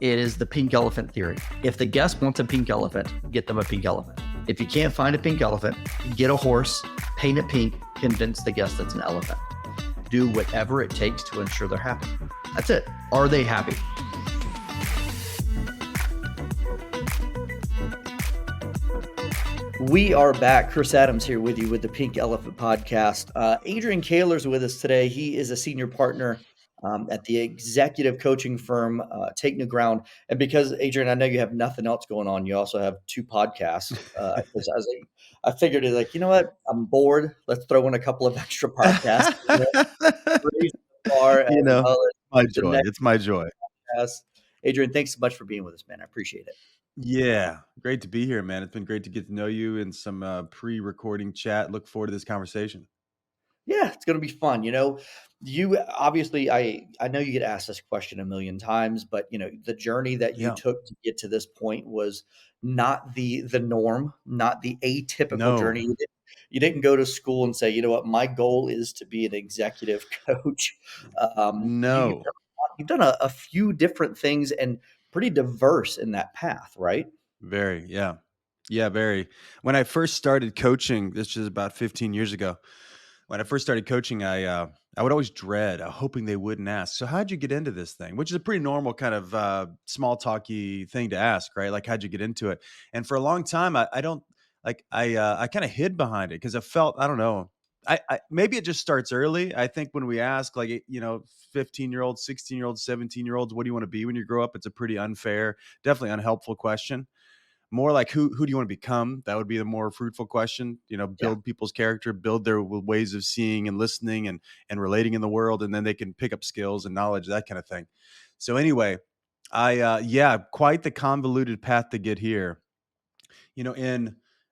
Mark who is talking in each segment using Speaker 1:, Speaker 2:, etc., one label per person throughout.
Speaker 1: It is the pink elephant theory. If the guest wants a pink elephant, get them a pink elephant. If you can't find a pink elephant, get a horse, paint it pink, convince the guest it's an elephant. Do whatever it takes to ensure they're happy. That's it. Are they happy? We are back. Chris Adams here with you with the Pink Elephant Podcast. Adrian Koehler is with us today. He is a senior partner at the executive coaching firm Take New Ground. And because, Adrian, I know you have nothing else going on, you also have two podcasts. I figured it's like, you know what? I'm bored. Let's throw in a couple of extra podcasts.
Speaker 2: My joy. It's my joy.
Speaker 1: Adrian, thanks so much for being with us, man. I appreciate it.
Speaker 2: Yeah, great to be here, man. It's been great to get to know you in some pre-recording chat. Look forward to this conversation.
Speaker 1: Yeah, it's going to be fun. You obviously, I know you get asked this question a million times, but the journey that you took to get to this point was not the norm, not the atypical journey. You didn't go to school and say, you know what, my goal is to be an executive coach.
Speaker 2: No.
Speaker 1: You've done a few different things and pretty diverse in that path, right?
Speaker 2: Very, yeah. Yeah, very. When I first started coaching, this was about 15 years ago. When I first started coaching, I would always dread, hoping they wouldn't ask, so how'd you get into this thing? Which is a pretty normal kind of small talky thing to ask, right? Like, how'd you get into it? And for a long time, I kind of hid behind it because I felt, I don't know, I maybe it just starts early. I think when we ask 15-year-olds, 16-year-olds, 17-year-olds, what do you want to be when you grow up? It's a pretty unfair, definitely unhelpful question. More like who do you want to become? That would be the more fruitful question. Build people's character, build their ways of seeing and listening and relating in the world, and then they can pick up skills and knowledge, that kind of thing. So anyway, quite the convoluted path to get here.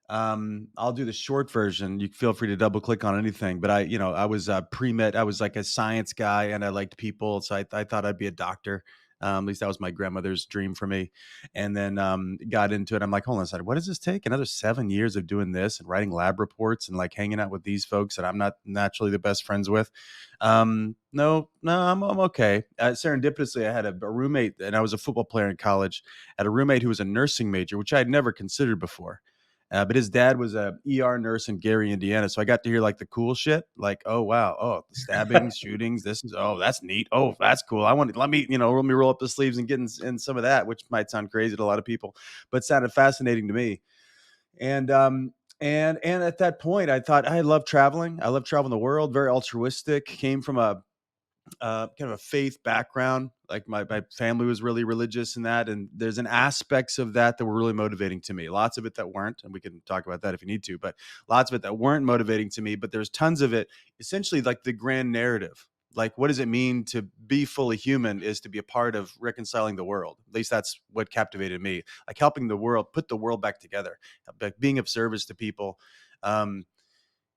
Speaker 2: I'll do the short version. You feel free to double click on anything, but I was pre-med. I was like a science guy and I liked people. So I thought I'd be a doctor. At least that was my grandmother's dream for me. And then got into it. I'm like, hold on a second. What does this take? Another 7 years of doing this and writing lab reports and like hanging out with these folks that I'm not naturally the best friends with. No, I'm okay. Serendipitously, I had a roommate, and I was a football player in college. I had a roommate who was a nursing major, which I had never considered before. But his dad was a ER nurse in Gary, Indiana. So I got to hear like the cool shit, like, oh, wow. Oh, the stabbings, shootings. That's neat. Oh, that's cool. let me roll up the sleeves and get in some of that, which might sound crazy to a lot of people, but sounded fascinating to me. And at that point, I thought I love traveling. I love traveling the world, very altruistic, came from a kind of a faith background. Like my family was really religious in that. And there's an aspects of that were really motivating to me. Lots of it that weren't, and we can talk about that if you need to, but lots of it that weren't motivating to me, but there's tons of it, essentially like the grand narrative. Like, what does it mean to be fully human is to be a part of reconciling the world. At least that's what captivated me, like helping the world, put the world back together, being of service to people.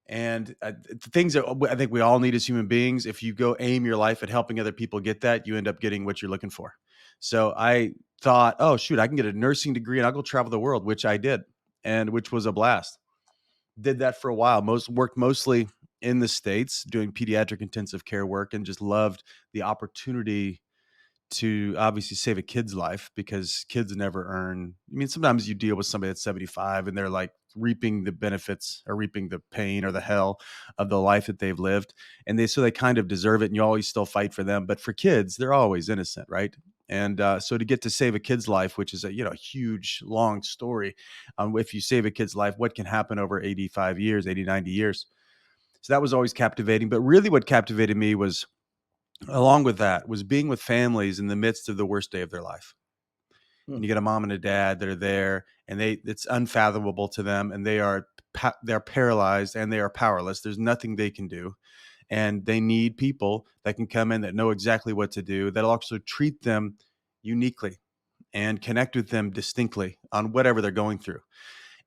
Speaker 2: And the things that I think we all need as human beings, if you go aim your life at helping other people get that, you end up getting what you're looking for. So I thought, oh, shoot, I can get a nursing degree and I'll go travel the world, which I did, and which was a blast. Did that for a while. Worked mostly in the States doing pediatric intensive care work, and just loved the opportunity to obviously save a kid's life, because kids never earn. I mean, sometimes you deal with somebody that's 75 and they're like reaping the benefits or reaping the pain or the hell of the life that they've lived. And they kind of deserve it, and you always still fight for them. But for kids, they're always innocent, right? And so to get to save a kid's life, which is a huge, long story. If you save a kid's life, what can happen over 85 years, 80, 90 years? So that was always captivating. But really what captivated me was, along with that, was being with families in the midst of the worst day of their life. And you get a mom and a dad that are there, and it's unfathomable to them, and they're paralyzed and they are powerless. There's nothing they can do. And they need people that can come in that know exactly what to do, that'll also treat them uniquely and connect with them distinctly on whatever they're going through.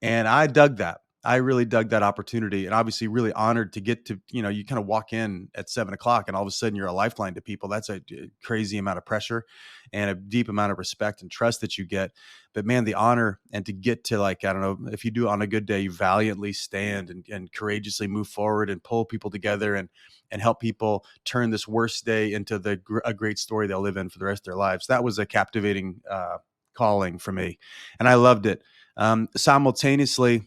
Speaker 2: And I dug that. I really dug that opportunity, and obviously really honored to get to, you kind of walk in at 7 o'clock and all of a sudden you're a lifeline to people. That's a crazy amount of pressure and a deep amount of respect and trust that you get. But man, the honor and to get to, like, I don't know, if you do on a good day, you valiantly stand and courageously move forward and pull people together and help people turn this worst day into a great story they'll live in for the rest of their lives. That was a captivating calling for me. And I loved it. Simultaneously,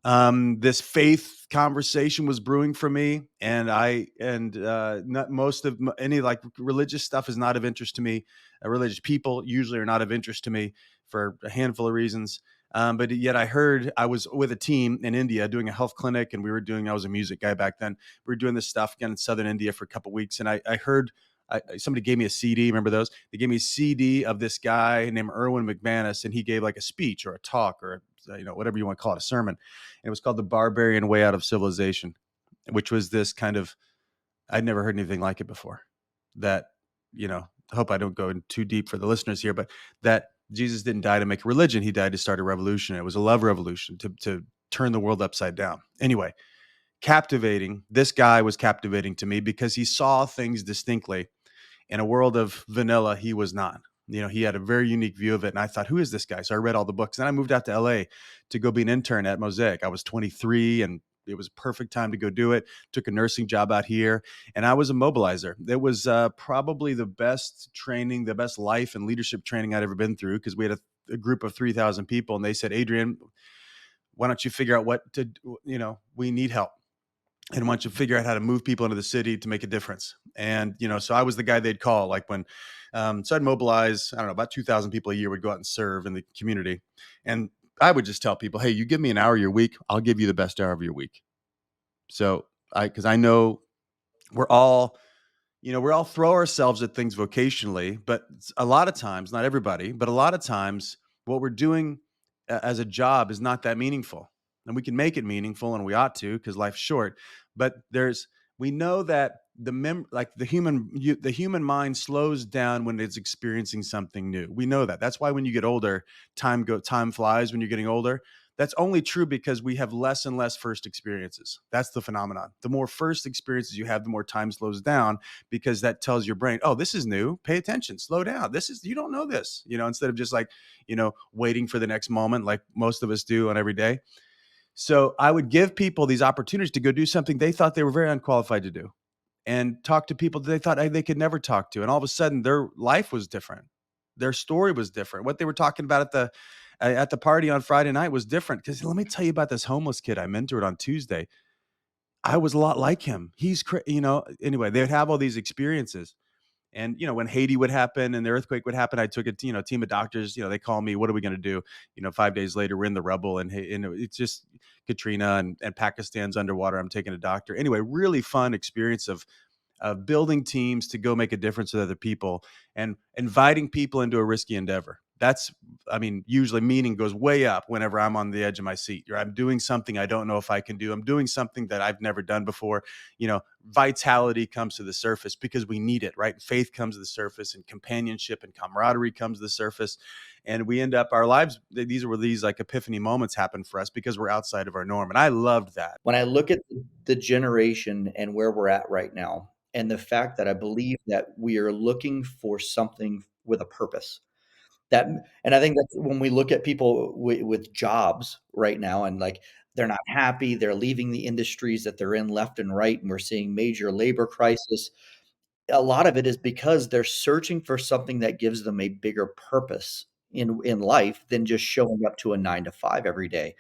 Speaker 2: this faith conversation was brewing for me, and not most of any like religious stuff is not of interest to me. Religious people usually are not of interest to me for a handful of reasons. But yet I heard, I was with a team in India doing a health clinic, and I was a music guy back then. We were doing this stuff again in Southern India for a couple of weeks, and I heard somebody gave me a CD. Remember those? They gave me a CD of this guy named Erwin McManus, and he gave like a speech or a talk or whatever you want to call it, a sermon. And it was called "The Barbarian Way Out of Civilization," which was this kind of, I'd never heard anything like it before. That, I hope I don't go in too deep for the listeners here, but that Jesus didn't die to make a religion; he died to start a revolution. It was a love revolution to turn the world upside down. Anyway, captivating. This guy was captivating to me because he saw things distinctly. In a world of vanilla, he was not. He had a very unique view of it. And I thought, who is this guy? So I read all the books. Then I moved out to LA to go be an intern at Mosaic. I was 23 and it was a perfect time to go do it. Took a nursing job out here and I was a mobilizer. It was probably the best training, the best life and leadership training I'd ever been through, because we had a group of 3,000 people and they said, Adrian, why don't you figure out what to do? We need help. And once you figure out how to move people into the city to make a difference. And, so I was the guy they'd call, like when, so I'd mobilize, I don't know, about 2,000 people a year would go out and serve in the community. And I would just tell people, hey, you give me an hour of your week, I'll give you the best hour of your week. So because I know we're all, we all throw ourselves at things vocationally, but a lot of times, not everybody, but a lot of times what we're doing as a job is not that meaningful. And we can make it meaningful, and we ought to, because life's short. But we know that the human mind slows down when it's experiencing something new. We know that. That's why when you get older, time flies when you're getting older. That's only true because we have less and less first experiences. That's the phenomenon. The more first experiences you have, the more time slows down, because that tells your brain, oh, this is new. Pay attention, slow down. You don't know this, instead of just like, waiting for the next moment like most of us do on every day. So I would give people these opportunities to go do something they thought they were very unqualified to do, and talk to people that they thought they could never talk to. And all of a sudden their life was different. Their story was different. What they were talking about at the party on Friday night was different. Because let me tell you about this homeless kid I mentored on Tuesday. I was a lot like him. Anyway, they would have all these experiences. And, when Haiti would happen and the earthquake would happen, I took a team of doctors, they call me, what are we going to do? 5 days later, we're in the rubble, and it's just Katrina and Pakistan's underwater. I'm taking a doctor. Anyway, really fun experience of building teams to go make a difference with other people and inviting people into a risky endeavor. Usually meaning goes way up whenever I'm on the edge of my seat. I'm doing something I don't know if I can do. I'm doing something that I've never done before. Vitality comes to the surface because we need it, right? Faith comes to the surface, and companionship and camaraderie comes to the surface. And we end up, our lives, these like epiphany moments happen for us because we're outside of our norm. And I loved that.
Speaker 1: When I look at the generation and where we're at right now, and the fact that I believe that we are looking for something with a purpose. That and I think that's when we look at people with jobs right now, and like they're not happy, they're leaving the industries that they're in left and right, and we're seeing major labor crisis. A lot of it is because they're searching for something that gives them a bigger purpose in life than just showing up to a 9 to 5 every day.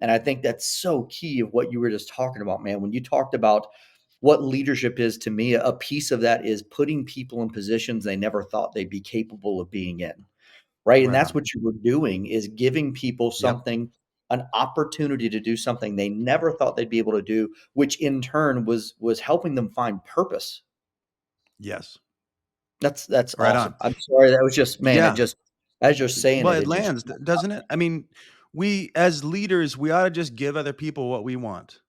Speaker 1: And I think that's so key of what you were just talking about, man. When you talked about what leadership is to me, a piece of that is putting people in positions they never thought they'd be capable of being in. Right, and
Speaker 2: Right
Speaker 1: that's
Speaker 2: on.
Speaker 1: what you were doing, is giving people
Speaker 2: Yep.
Speaker 1: something, an opportunity to do something they never thought they'd be able to do, which in turn was helping them find purpose.
Speaker 2: Yes.
Speaker 1: That's
Speaker 2: Right on.
Speaker 1: awesome. I'm sorry, that was just, man, it
Speaker 2: Yeah.
Speaker 1: just, as you're saying
Speaker 2: Well,
Speaker 1: it,
Speaker 2: it
Speaker 1: it just,
Speaker 2: lands, doesn't it? We as leaders, we ought to just give other people what we want.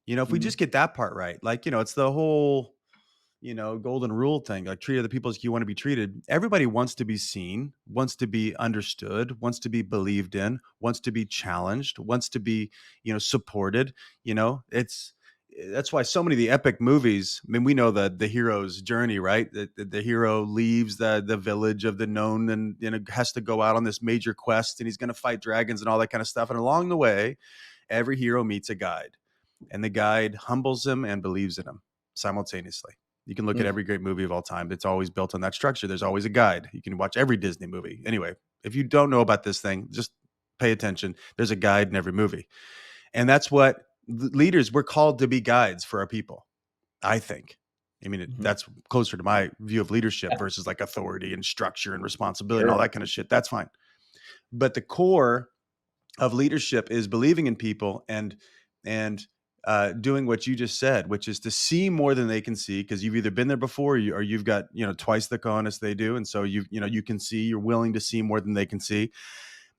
Speaker 2: If we
Speaker 1: mhm,
Speaker 2: just get that part right, like, it's the whole, golden rule thing, like treat other people as you want to be treated. Everybody wants to be seen, wants to be understood, wants to be believed in, wants to be challenged, wants to be, supported. It's That's why so many of the epic movies. I mean, we know the hero's journey, right? The hero leaves the village of the known, and has to go out on this major quest, and he's going to fight dragons and all that kind of stuff. And along the way, every hero meets a guide, and the guide humbles him and believes in him simultaneously. You can look at
Speaker 1: Mm,
Speaker 2: every great movie of all time. It's always built on that structure. There's always a guide. You can watch every Disney movie. Anyway, if you don't know about this thing, just pay attention. There's a guide in every movie. And that's what leaders, we're called to be guides for our people, I think. I mean,
Speaker 1: mhm.
Speaker 2: that's closer to my view of leadership
Speaker 1: Yeah,
Speaker 2: versus like authority and structure and responsibility and all
Speaker 1: sure.
Speaker 2: that kind of shit. That's fine. But the core of leadership is believing in people and doing what you just said, which is to see more than they can see, because you've either been there before, or you've got twice the cojones they do, and so you can see, you're willing to see more than they can see,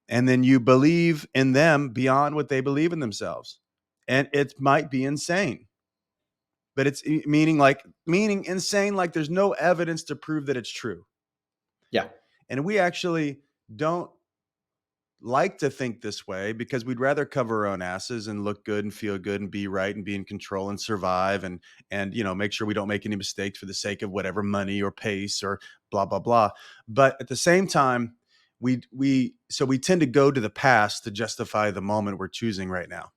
Speaker 2: and then you believe in them beyond what they believe in themselves, and it might be insane, but it's meaning insane, like there's no evidence to prove that it's true,
Speaker 1: Yeah.
Speaker 2: and we actually don't like to think this way because we'd rather cover our own asses and look good and feel good and be right and be in control and survive and make sure we don't make any mistakes for the sake of whatever money or pace or blah blah blah. But at the same time, we tend to go to the past to justify the moment we're choosing right now,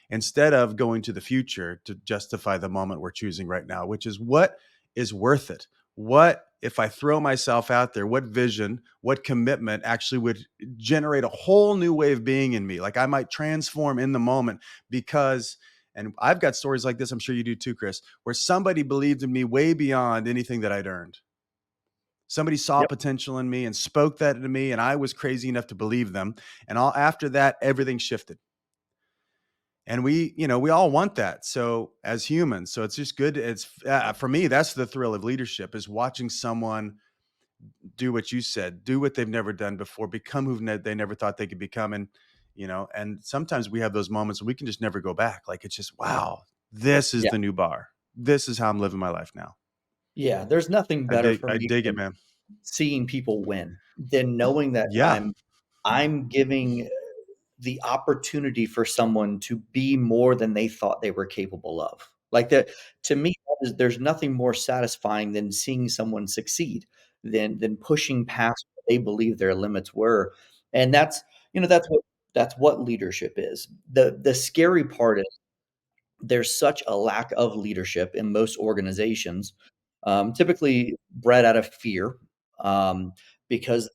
Speaker 2: instead of going to the future to justify the moment we're choosing right now, which is what is worth it. What if I throw myself out there? What vision, what commitment actually would generate a whole new way of being in me? Like I might transform in the moment because, and I've got stories like this, I'm sure you do too, Chris, where somebody believed in me way beyond anything that I'd earned. Somebody saw
Speaker 1: Yep.
Speaker 2: potential in me and spoke that to me, and I was crazy enough to believe them. And after that, everything shifted, and we all want that, so as humans, so it's just good. It's For me, that's the thrill of leadership, is watching someone do what you said, do what they've never done before, become who they never thought they could become. And sometimes we have those moments where we can just never go back, like it's just, wow, this is
Speaker 1: Yeah.
Speaker 2: the new bar, this is how I'm living my life now.
Speaker 1: Yeah. There's nothing better for
Speaker 2: I
Speaker 1: me
Speaker 2: dig it,
Speaker 1: than
Speaker 2: man.
Speaker 1: seeing people win, than knowing that
Speaker 2: Yeah.
Speaker 1: I'm giving the opportunity for someone to be more than they thought they were capable of. Like that, to me, there's nothing more satisfying than seeing someone succeed, than pushing past what they believe their limits were. And that's what leadership is. The scary part is there's such a lack of leadership in most organizations, typically bred out of fear, because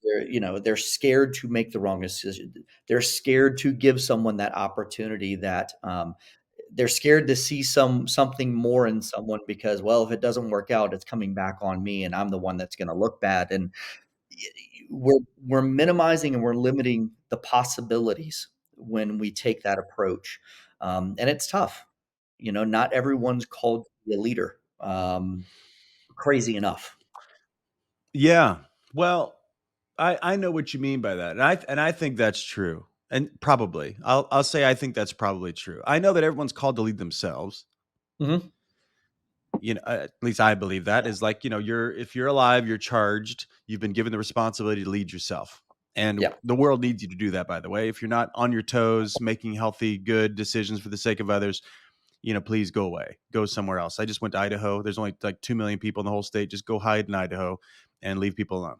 Speaker 1: they're scared to make the wrong decision. They're scared to give someone that opportunity. They're scared to see something more in someone because, well, if it doesn't work out, it's coming back on me, and I'm the one that's going to look bad. And we're minimizing and we're limiting the possibilities when we take that approach, and it's tough. Not everyone's called to be a leader. Crazy enough.
Speaker 2: Yeah. Well, I know what you mean by that, and I think that's true. And probably I'll say I think that's probably true. I know that everyone's called to lead themselves.
Speaker 1: Mhm.
Speaker 2: At least I believe that
Speaker 1: Yeah,
Speaker 2: is like, if you're alive, you're charged. You've been given the responsibility to lead yourself, and
Speaker 1: yeah,
Speaker 2: the world needs you to do that. By the way, if you're not on your toes, making healthy, good decisions for the sake of others, please go away, go somewhere else. I just went to Idaho. There's only like 2 million people in the whole state. Just go hide in Idaho and leave people alone.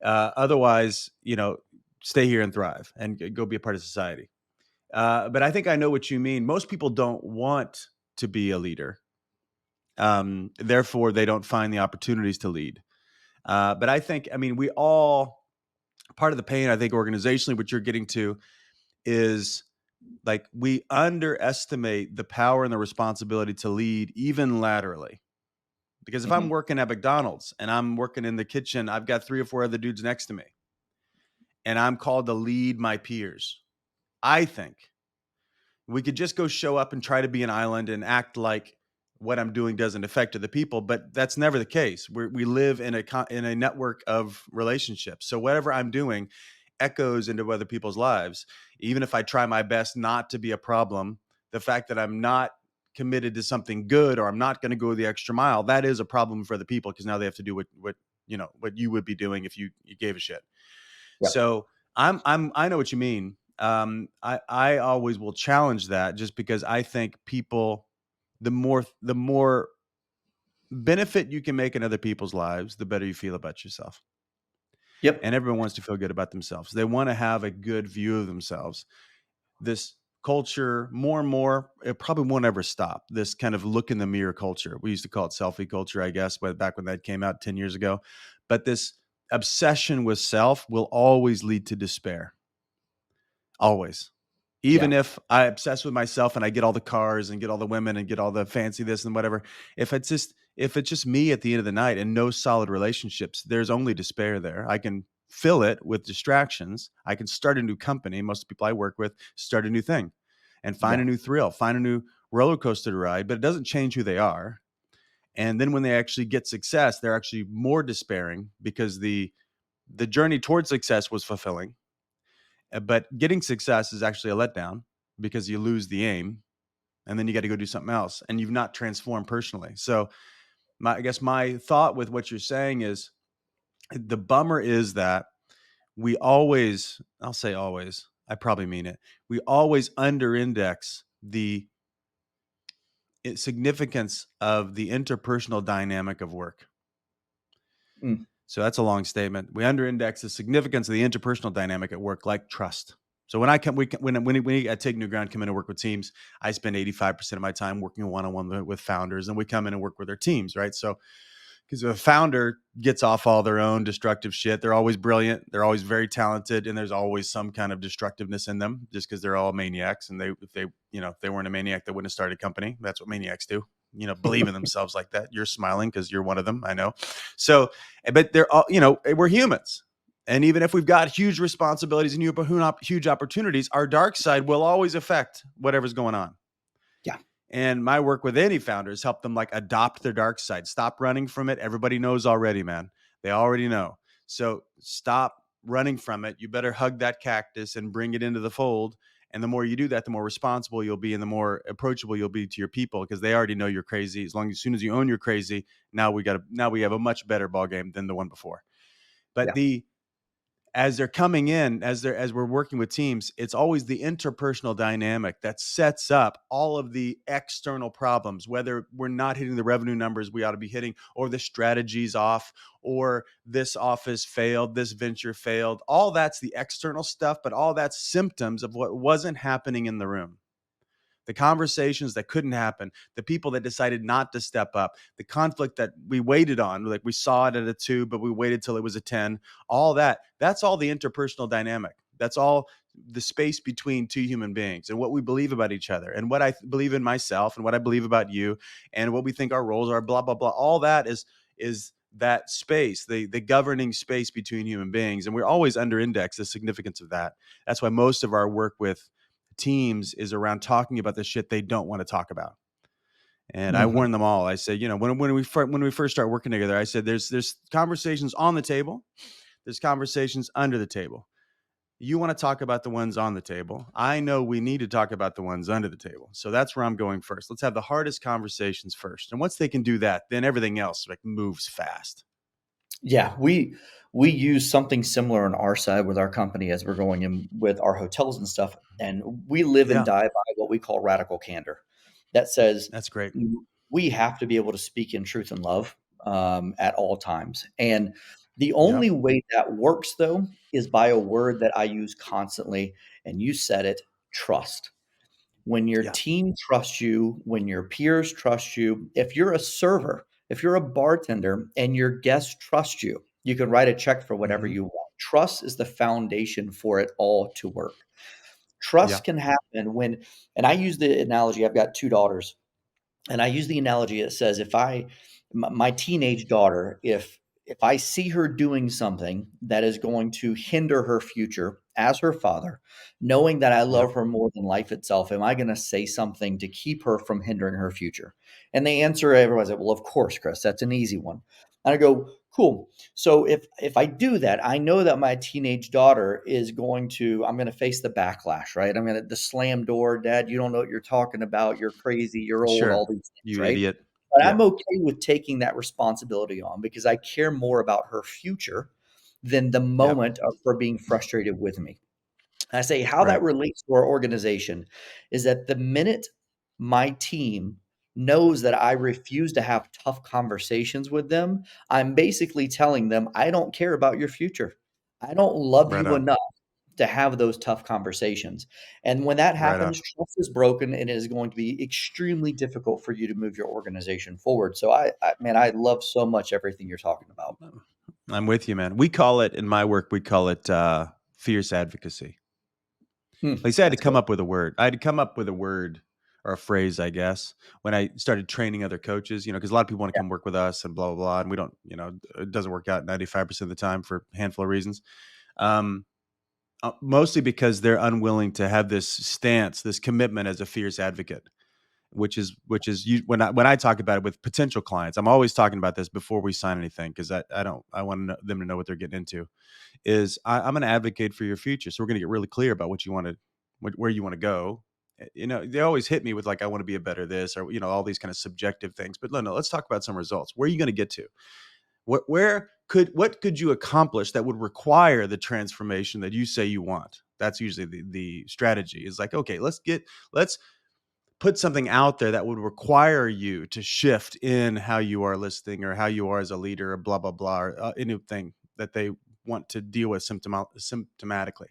Speaker 2: Otherwise, stay here and thrive and go be a part of society. But I think I know what you mean. Most people don't want to be a leader. Therefore, they don't find the opportunities to lead. But I think, I mean, we all, part of the pain, I think, organizationally, what you're getting to is like we underestimate the power and the responsibility to lead, even laterally. Because if I'm
Speaker 1: mhm,
Speaker 2: working at McDonald's and I'm working in the kitchen, I've got 3 or 4 other dudes next to me, and I'm called to lead my peers. I think we could just go show up and try to be an island and act like what I'm doing doesn't affect other people, but that's never the case. We live in a network of relationships. So whatever I'm doing echoes into other people's lives. Even if I try my best not to be a problem, the fact that I'm not committed to something good, or I'm not going to go the extra mile, that is a problem for the people, because now they have to do what what you would be doing if you gave a shit.
Speaker 1: Yep.
Speaker 2: So I know what you mean. I always will challenge that, just because I think people, the more benefit you can make in other people's lives, the better you feel about yourself.
Speaker 1: Yep.
Speaker 2: And everyone wants to feel good about themselves. They want to have a good view of themselves. This culture, more and more, it probably won't ever stop. This kind of look in the mirror culture. We used to call it selfie culture, I guess, but back when that came out 10 years ago. But this obsession with self will always lead to despair. Always.
Speaker 1: Yeah.
Speaker 2: Even if I obsess with myself and I get all the cars and get all the women and get all the fancy this and whatever, if it's just me at the end of the night and no solid relationships, there's only despair there. I can fill it with distractions. I can start a new company. Most of the people I work with start a new thing and find a
Speaker 1: Yeah.
Speaker 2: new thrill, find a new roller coaster to ride, but it doesn't change who they are. And then when they actually get success, they're actually more despairing, because the journey towards success was fulfilling. But getting success is actually a letdown, because you lose the aim, and then you got to go do something else, and you've not transformed personally. So I guess my thought with what you're saying is, the bummer is that we always, I'll say always, I probably mean it, we always under index the significance of the interpersonal dynamic of work.
Speaker 1: Mm.
Speaker 2: So that's a long statement. We under-index the significance of the interpersonal dynamic at work, like trust. So when I come, when we at Take New Ground come in and work with teams, I spend 85% of my time working one-on-one with founders, and we come in and work with their teams, right? So because a founder gets off all their own destructive shit, they're always brilliant, they're always very talented, and there's always some kind of destructiveness in them, just because they're all maniacs. And if they weren't a maniac, they wouldn't have started a company. That's what maniacs do. Believe in themselves like that. You're smiling because you're one of them. I know. So, but they're all, we're humans. And even if we've got huge responsibilities and huge opportunities, our dark side will always affect whatever's going on.
Speaker 1: Yeah.
Speaker 2: And my work with any founders help them adopt their dark side. Stop running from it. Everybody knows already, man. They already know. So stop running from it. You better hug that cactus and bring it into the fold. And the more you do that, the more responsible you'll be, and the more approachable you'll be to your people, because they already know you're crazy. As soon as you own you're crazy, now we have a much better ball game than the one before. But
Speaker 1: Yeah.
Speaker 2: as they're coming in, as we're working with teams, it's always the interpersonal dynamic that sets up all of the external problems, whether we're not hitting the revenue numbers we ought to be hitting, or the strategy's off, or this office failed, this venture failed. All that's the external stuff, but all that's symptoms of what wasn't happening in the room. The conversations that couldn't happen, the people that decided not to step up, the conflict that we waited on, like we saw it at a 2, but we waited till it was a 10, all that's all the interpersonal dynamic. That's all the space between two human beings, and what we believe about each other, and what I believe in myself, and what I believe about you, and what we think our roles are, blah, blah, blah. All that is that space, the governing space between human beings. And we're always under index the significance of that. That's why most of our work with teams is around talking about the shit they don't want to talk about. And I
Speaker 1: Hmm.
Speaker 2: warn them all. I say, when we first start working together, I said, there's conversations on the table, there's conversations under the table. You want to talk about the ones on the table. I know we need to talk about the ones under the table. So that's where I'm going first. Let's have the hardest conversations first. And once they can do that, then everything else moves fast.
Speaker 1: Yeah, we use something similar on our side with our company as we're going in with our hotels and stuff, and we live and
Speaker 2: Yeah,
Speaker 1: die by what we call radical candor. That says
Speaker 2: that's great.
Speaker 1: we have to be able to speak in truth and love at all times. And the
Speaker 2: Yep.
Speaker 1: only way that works, though, is by a word that I use constantly, and you said it: trust. When your
Speaker 2: Yeah.
Speaker 1: team trusts you, when your peers trust you, if you're a server, if you're a bartender and your guests trust you, you can write a check for whatever
Speaker 2: Hmm.
Speaker 1: you want. Trust is the foundation for it all to work.
Speaker 2: Yeah.
Speaker 1: Trust can happen when, and I use the analogy, I've got 2 daughters, and I use the analogy that says if my teenage daughter, if I see her doing something that is going to hinder her future as her father, knowing that I
Speaker 2: Yep.
Speaker 1: love her more than life itself, am I going to say something to keep her from hindering her future? And the answer, everyone's like, well, of course, Chris, that's an easy one. And I go, Cool. So if I do that, I know that my teenage daughter is going to I'm going to face the backlash, right? I'm going to the slam door, Dad, you don't know what you're talking about. You're crazy, you're old,
Speaker 2: Sure.
Speaker 1: all these things,
Speaker 2: You
Speaker 1: right?
Speaker 2: idiot.
Speaker 1: But
Speaker 2: Yeah.
Speaker 1: I'm okay with taking that responsibility on because I care more about her future than the
Speaker 2: Yep.
Speaker 1: moment of her being frustrated with me. I say how that
Speaker 2: Right.
Speaker 1: relates to our organization is that the minute my team knows that I refuse to have tough conversations with them, I'm basically telling them, I don't care about your future. I don't love
Speaker 2: Right
Speaker 1: you
Speaker 2: on.
Speaker 1: enough to have those tough conversations. And when that
Speaker 2: Right on.
Speaker 1: happens, trust is broken and it is going to be extremely difficult for you to move your organization forward. So man, I love so much everything you're talking about.
Speaker 2: I'm with you, man. We call it in my work, we call it fierce advocacy.
Speaker 1: Hmm,
Speaker 2: At least I had to
Speaker 1: that's
Speaker 2: come
Speaker 1: good.
Speaker 2: up with a word. I had to come up with a word or a phrase, I guess, when I started training other coaches, because a lot of people want to
Speaker 1: Yeah,
Speaker 2: come work with us and blah, blah, blah. And we don't, it doesn't work out 95% of the time for a handful of reasons. Um, Mostly because they're unwilling to have this stance, this commitment as a fierce advocate, which is when I talk about it with potential clients, I'm always talking about this before we sign anything because I want them to know what they're getting into. I'm going to advocate for your future, so we're going to get really clear about what you want to, where you want to go. They always hit me with like I want to be a better this or all these kind of subjective things. But no, let's talk about some results. Where are you going to get to? What could you accomplish that would require the transformation that you say you want? That's usually the strategy is like, okay, let's put something out there that would require you to shift in how you are listening or how you are as a leader or blah, blah, blah, or anything that they want to deal with symptomatically.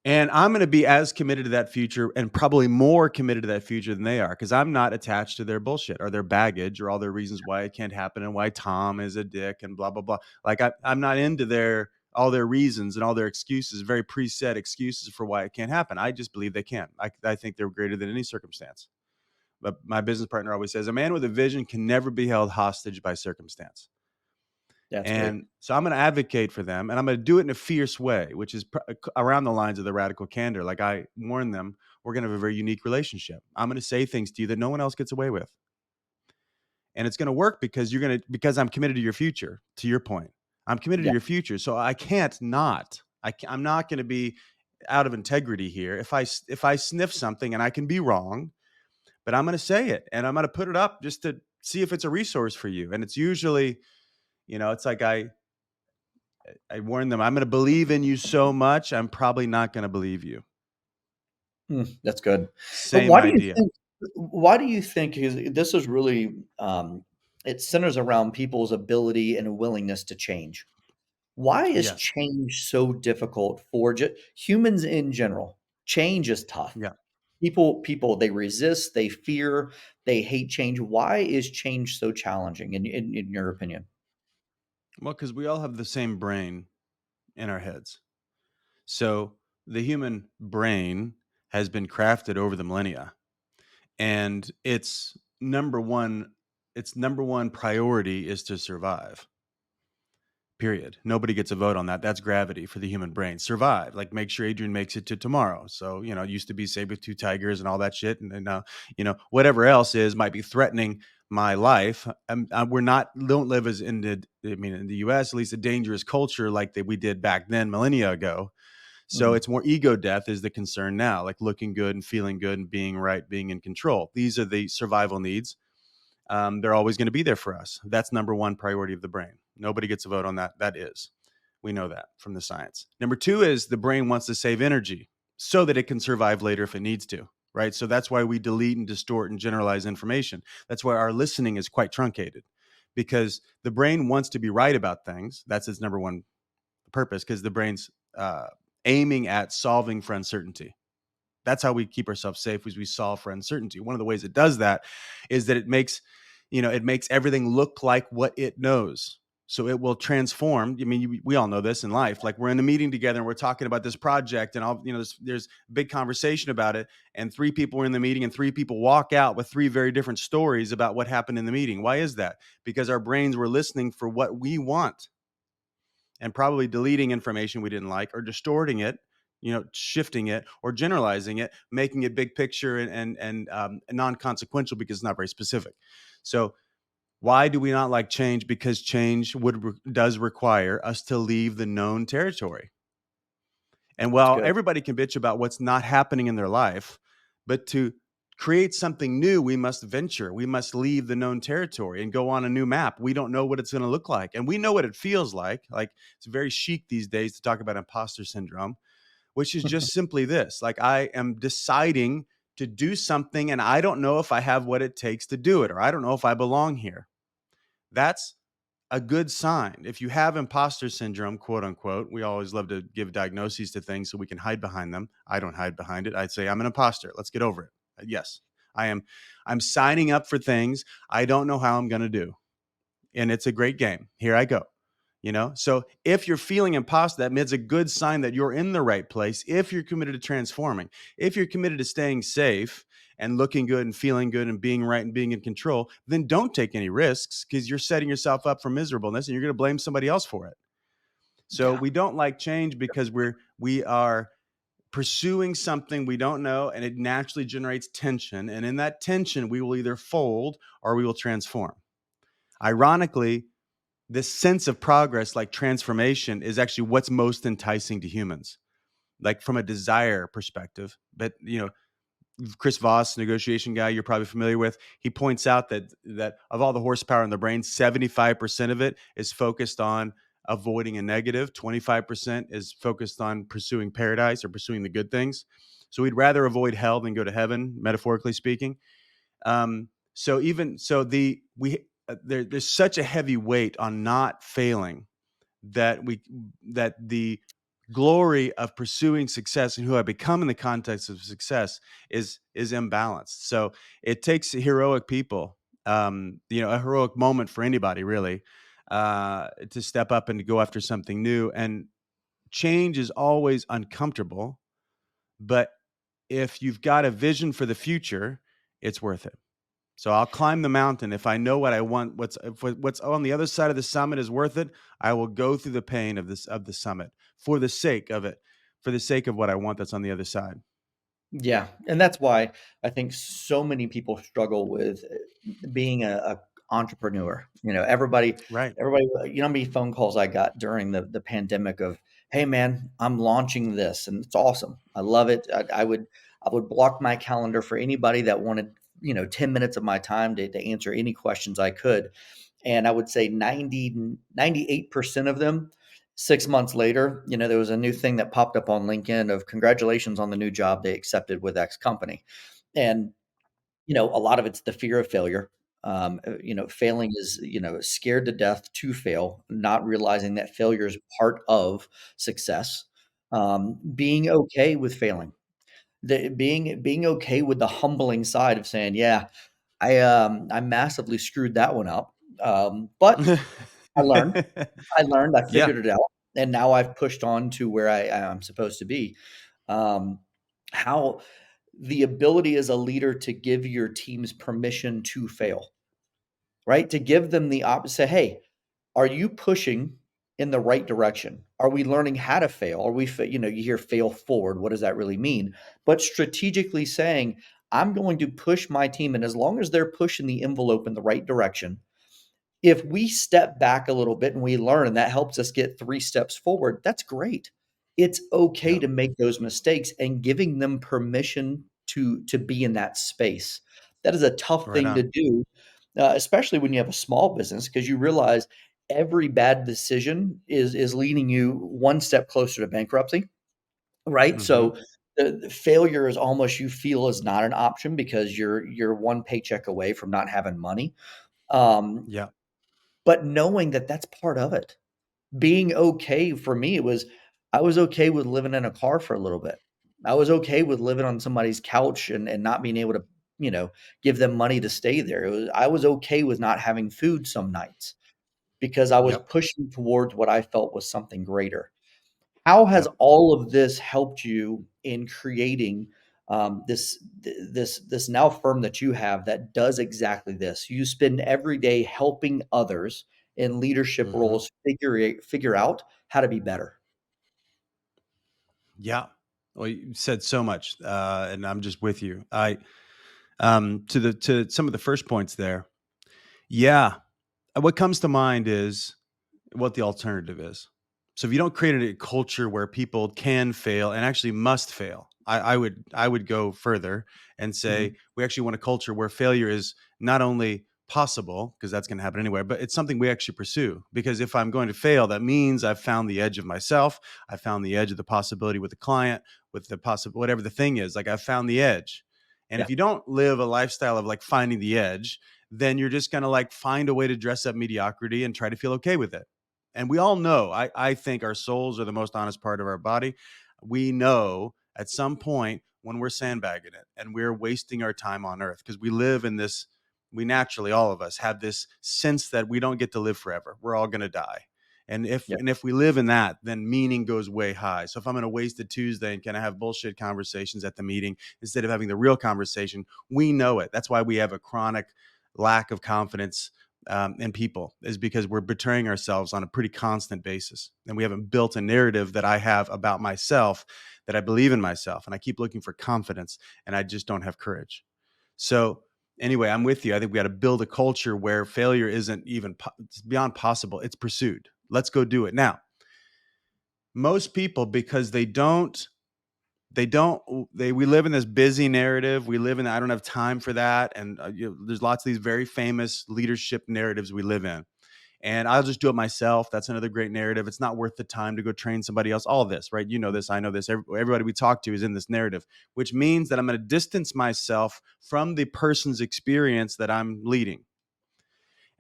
Speaker 2: And I'm going to be as committed to that future and probably more committed to that future than they are because I'm not attached to their bullshit or their baggage or all their reasons why it can't happen and why Tom is a dick and blah, blah, blah. Like I'm not into all their reasons and all their excuses, very preset excuses for why it can't happen. I just believe they can. I think they're greater than any circumstance. But my business partner always says a man with a vision can never be held hostage by circumstance.
Speaker 1: that's great.
Speaker 2: And so I'm going to advocate for them and I'm going to do it in a fierce way, which is around the lines of the radical candor. Like I warn them, we're going to have a very unique relationship. I'm going to say things to you that no one else gets away with. And it's going to work because I'm committed to your future, to your point. I'm committed to
Speaker 1: Yeah.
Speaker 2: your future. So I can't not, I'm not going to be out of integrity here. If I sniff something and I can be wrong, but I'm going to say it and I'm going to put it up just to see if it's a resource for you. And it's usually, it's like I warn them, I'm going to believe in you so much, I'm probably not going to believe you.
Speaker 1: That's good. But
Speaker 2: Same idea.
Speaker 1: why do you think 'cause this is really, it centers around people's ability and willingness to change. Why is
Speaker 2: Yes.
Speaker 1: change so difficult for humans in general? Change is tough.
Speaker 2: Yeah.
Speaker 1: People, they resist, they fear, they hate change. Why is change so challenging in your opinion?
Speaker 2: Well, because we all have the same brain in our heads. So the human brain has been crafted over the millennia, and its number one priority is to survive. Period. Nobody gets a vote on that. That's gravity for the human brain. Survive. Like make sure Adrian makes it to tomorrow. So, it used to be saved with two tigers and all that shit. And then, whatever else might be threatening my life. We're not, don't live as in the US, at least a dangerous culture like that we did back then, millennia ago. So
Speaker 1: Mm,
Speaker 2: it's more ego death is the concern now, like looking good and feeling good and being right, being in control. These are the survival needs. They're always going to be there for us. That's number one priority of the brain. Nobody gets a vote on that. That is. We know that from the science. Number two is the brain wants to save energy so that it can survive later if it needs to, right? So that's why we delete and distort and generalize information. That's why our listening is quite truncated because the brain wants to be right about things. That's its number one purpose because the brain's aiming at solving for uncertainty. That's how we keep ourselves safe as we solve for uncertainty. One of the ways it does that is that it makes everything look like what it knows. So it will transform. I mean, we all know this in life. Like we're in a meeting together and we're talking about this project and there's a big conversation about it. And three people are in the meeting and three people walk out with three very different stories about what happened in the meeting. Why is that? Because our brains were listening for what we want and probably deleting information we didn't like or distorting it, shifting it or generalizing it, making it big picture and non-consequential because it's not very specific. So Why do we not like change? Because change does require us to leave the known territory. And
Speaker 1: That's
Speaker 2: while
Speaker 1: good.
Speaker 2: everybody can bitch about what's not happening in their life, but to create something new, we must venture. We must leave the known territory and go on a new map. We don't know what it's going to look like. And we know what it feels like. Like, it's very chic these days to talk about imposter syndrome, which is just simply this: like, I am deciding to do something and I don't know if I have what it takes to do it, or I don't know if I belong here. That's a good sign. If you have imposter syndrome, quote unquote, we always love to give diagnoses to things so we can hide behind them. I don't hide behind it. I'd say I'm an imposter. Let's get over it. Yes, I am. I'm signing up for things I don't know how I'm going to do. And it's a great game. Here I go. So if you're feeling imposter, that means a good sign that you're in the right place. If you're committed to transforming, if you're committed to staying safe and looking good and feeling good and being right and being in control, then don't take any risks, because you're setting yourself up for miserableness and you're going to blame somebody else for it. So
Speaker 1: Yeah.
Speaker 2: we don't like change because we are pursuing something we don't know, and it naturally generates tension. And in that tension, we will either fold or we will transform. Ironically, this sense of progress, like transformation, is actually what's most enticing to humans, like from a desire perspective. But Chris Voss, negotiation guy you're probably familiar with, he points out that of all the horsepower in the brain, 75% of it is focused on avoiding a negative, 25% is focused on pursuing paradise or pursuing the good things. So we'd rather avoid hell than go to heaven, metaphorically speaking. So even so, there's such a heavy weight on not failing, that the glory of pursuing success and who I become in the context of success is imbalanced. So it takes heroic people, a heroic moment for anybody really, to step up and to go after something new. And change is always uncomfortable, but if you've got a vision for the future, it's worth it. So I'll climb the mountain if I know what I want. What's on the other side of the summit is worth it. I will go through the pain of the summit for the sake of it, for the sake of what I want that's on the other side.
Speaker 1: Yeah, and that's why I think so many people struggle with being a entrepreneur.
Speaker 2: Right.
Speaker 1: How many phone calls I got during the pandemic of, "Hey, man, I'm launching this, and it's awesome. I love it." I would block my calendar for anybody that wanted 10 minutes of my time to answer any questions I could, and I would say 98% of them 6 months later, there was a new thing that popped up on LinkedIn of congratulations on the new job they accepted with X company. And, a lot of it's the fear of failure. Failing is, scared to death to fail, not realizing that failure is part of success. Being okay with failing, being okay with the humbling side of saying, yeah, I massively screwed that one up. But I learned. I
Speaker 2: Yeah.
Speaker 1: figured it out, and now I've pushed on to where I am supposed to be. Um, how the ability as a leader to give your teams permission to fail, right? To give them the say, "Hey, are you pushing in the right direction? Are we learning how to fail? Are we you hear fail forward, what does that really mean? But strategically saying, "I'm going to push my team, and as long as they're pushing the envelope in the right direction, if we step back a little bit and we learn and that helps us get 3 steps forward, that's great. It's okay
Speaker 2: Yeah.
Speaker 1: to make those mistakes and giving them permission to be in that space. That is a tough
Speaker 2: Right
Speaker 1: thing to
Speaker 2: on.
Speaker 1: do, especially when you have a small business because you realize every bad decision is leading you one step closer to bankruptcy, right?
Speaker 2: Hmm.
Speaker 1: So the failure is almost you feel is not an option because you're one paycheck away from not having money. Um,
Speaker 2: Yeah.
Speaker 1: but knowing that that's part of it. Being okay for me, I was okay with living in a car for a little bit. I was okay with living on somebody's couch and not being able to, give them money to stay there. I was okay with not having food some nights because I was
Speaker 2: Yep.
Speaker 1: pushing towards what I felt was something greater. How has
Speaker 2: Yep.
Speaker 1: all of this helped you in creating this now firm that you have that does exactly this? You spend every day helping others in leadership
Speaker 2: Hmm.
Speaker 1: roles figure out how to be better.
Speaker 2: Yeah. Well, you said so much, and I'm just with you. To some of the first points there. Yeah. What comes to mind is what the alternative is. So if you don't create a culture where people can fail and actually must fail, I would go further and say
Speaker 1: Mhm.
Speaker 2: we actually want a culture where failure is not only possible, because that's going to happen anyway, but it's something we actually pursue. Because if I'm going to fail, that means I've found the edge of myself. I found the edge of the possibility with the client, with the possible whatever the thing is. Like I found the edge. And if
Speaker 1: Yeah.
Speaker 2: you don't live a lifestyle of like finding the edge, then you're just going to like find a way to dress up mediocrity and try to feel okay with it. And we all know, I think our souls are the most honest part of our body. We know at some point when we're sandbagging it and we're wasting our time on earth because we live in this, we naturally, all of us have this sense that we don't get to live forever. We're all going to die. And if
Speaker 1: Yeah.
Speaker 2: and if we live in that, then meaning goes way high. So if I'm going to waste a Tuesday and can I have bullshit conversations at the meeting instead of having the real conversation, we know it. That's why we have a chronic lack of confidence in people, is because we're betraying ourselves on a pretty constant basis. And we haven't built a narrative that I have about myself, that I believe in myself. And I keep looking for confidence and I just don't have courage. So, anyway, I'm with you. I think we got to build a culture where failure isn't even it's beyond possible. It's pursued. Let's go do it. Now, most people, because we live in this busy narrative. We live in, I don't have time for that. And there's lots of these very famous leadership narratives we live in. And I'll just do it myself. That's another great narrative. It's not worth the time to go train somebody else. All this, right? You know this. I know this. Everybody we talk to is in this narrative, which means that I'm going to distance myself from the person's experience that I'm leading.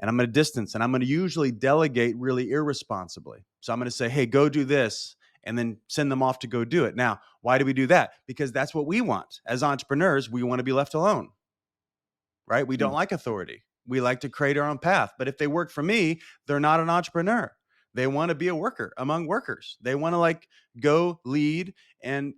Speaker 2: And I'm going to distance, and I'm going to usually delegate really irresponsibly. So I'm going to say, hey, go do this, and then send them off to go do it. Now, why do we do that? Because that's what we want. As entrepreneurs, we want to be left alone, right? We don't
Speaker 1: Mm.
Speaker 2: like authority. We like to create our own path. But if they work for me, they're not an entrepreneur. They want to be a worker among workers. They want to like go lead and,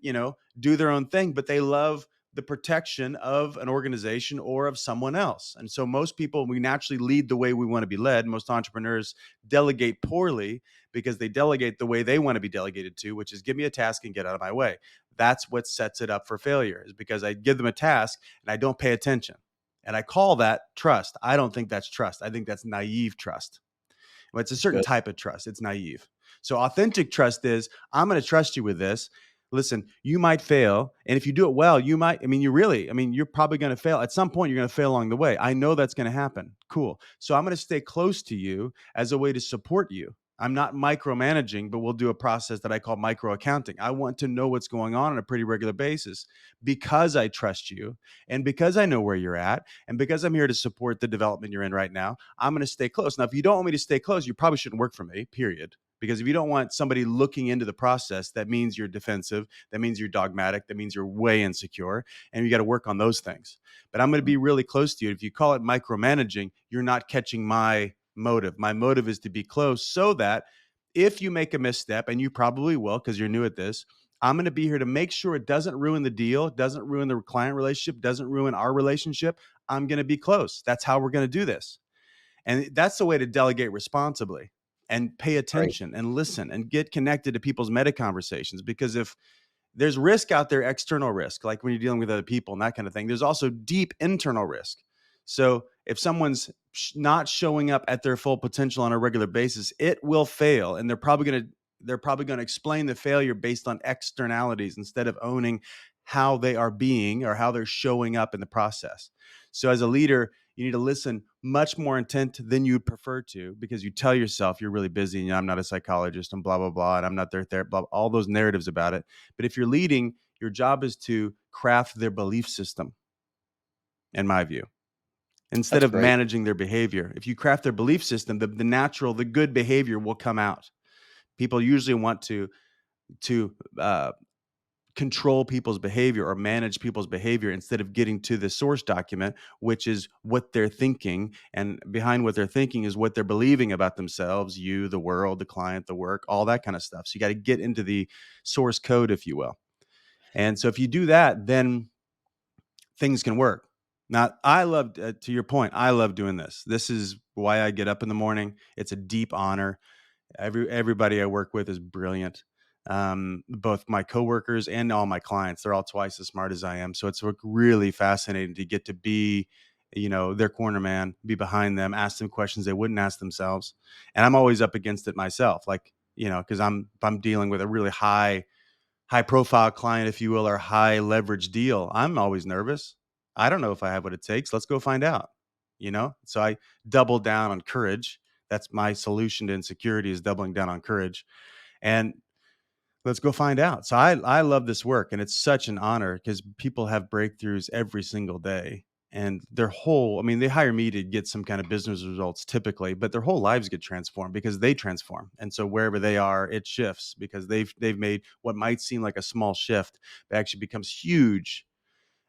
Speaker 2: do their own thing, but they love the protection of an organization or of someone else. And so most people, we naturally lead the way we want to be led. Most entrepreneurs delegate poorly because they delegate the way they want to be delegated to, which is give me a task and get out of my way. That's what sets it up for failure, is because I give them a task and I don't pay attention. And I call that trust. I don't think that's trust. I think that's naive trust. Well, it's a
Speaker 1: That's
Speaker 2: certain
Speaker 1: good.
Speaker 2: type of trust. It's naive. So authentic trust is, I'm going to trust you with this. Listen, you might fail. And if you do it well, you're probably going to fail. At some point, you're going to fail along the way. I know that's going to happen. Cool. So I'm going to stay close to you as a way to support you. I'm not micromanaging, but we'll do a process that I call micro accounting. I want to know what's going on a pretty regular basis because I trust you and because I know where you're at and because I'm here to support the development you're in right now. I'm going to stay close. Now, if you don't want me to stay close, you probably shouldn't work for me, period. Because if you don't want somebody looking into the process, that means you're defensive. That means you're dogmatic. That means you're way insecure. And you got to work on those things. But I'm going to
Speaker 1: Mm.
Speaker 2: be really close to you. If you call it micromanaging, you're not catching my motive. My motive is to be close so that if you make a misstep, and you probably will because you're new at this, I'm going to be here to make sure it doesn't ruin the deal, doesn't ruin the client relationship, doesn't ruin our relationship. I'm going to be close. That's how we're going to do this. And that's the way to delegate responsibly and pay
Speaker 1: Right.
Speaker 2: attention and listen and get connected to people's meta conversations. Because if there's risk out there, external risk, like when you're dealing with other people and that kind of thing, there's also deep internal risk. So if someone's not showing up at their full potential on a regular basis, it will fail. And they're probably going to explain the failure based on externalities instead of owning how they are being or how they're showing up in the process. So as a leader, you need to listen much more intent than you'd prefer to, because you tell yourself you're really busy and I'm not a psychologist and blah, blah, blah. And I'm not their therapist, blah, all those narratives about it. But if you're leading, your job is to craft their belief system, in my view, instead
Speaker 1: That's
Speaker 2: of
Speaker 1: great.
Speaker 2: managing their behavior. If you craft their belief system, the good behavior will come out. People usually want to control people's behavior or manage people's behavior instead of getting to the source document, which is what they're thinking. And behind what they're thinking is what they're believing about themselves, you, the world, the client, the work, all that kind of stuff. So you got to get into the source code, if you will. And so if you do that, then things can work. Now, I love, to your point, I love doing this. This is why I get up in the morning. It's a deep honor. Everybody I work with is brilliant. Both my coworkers and all my clients, they're all twice as smart as I am. So it's really fascinating to get to be their corner man, be behind them, ask them questions they wouldn't ask themselves. And I'm always up against it myself, like, because if I'm dealing with a really high profile client, if you will, or high leverage deal, I'm always nervous. I don't know if I have what it takes. Let's go find out. So I double down on courage. That's my solution to insecurity, is doubling down on courage. And let's go find out. So I love this work, and it's such an honor because people have breakthroughs every single day. And I mean, they hire me to get some kind of business results typically, but their whole lives get transformed because they transform. And so wherever they are, it shifts because they've made what might seem like a small shift, but actually becomes huge,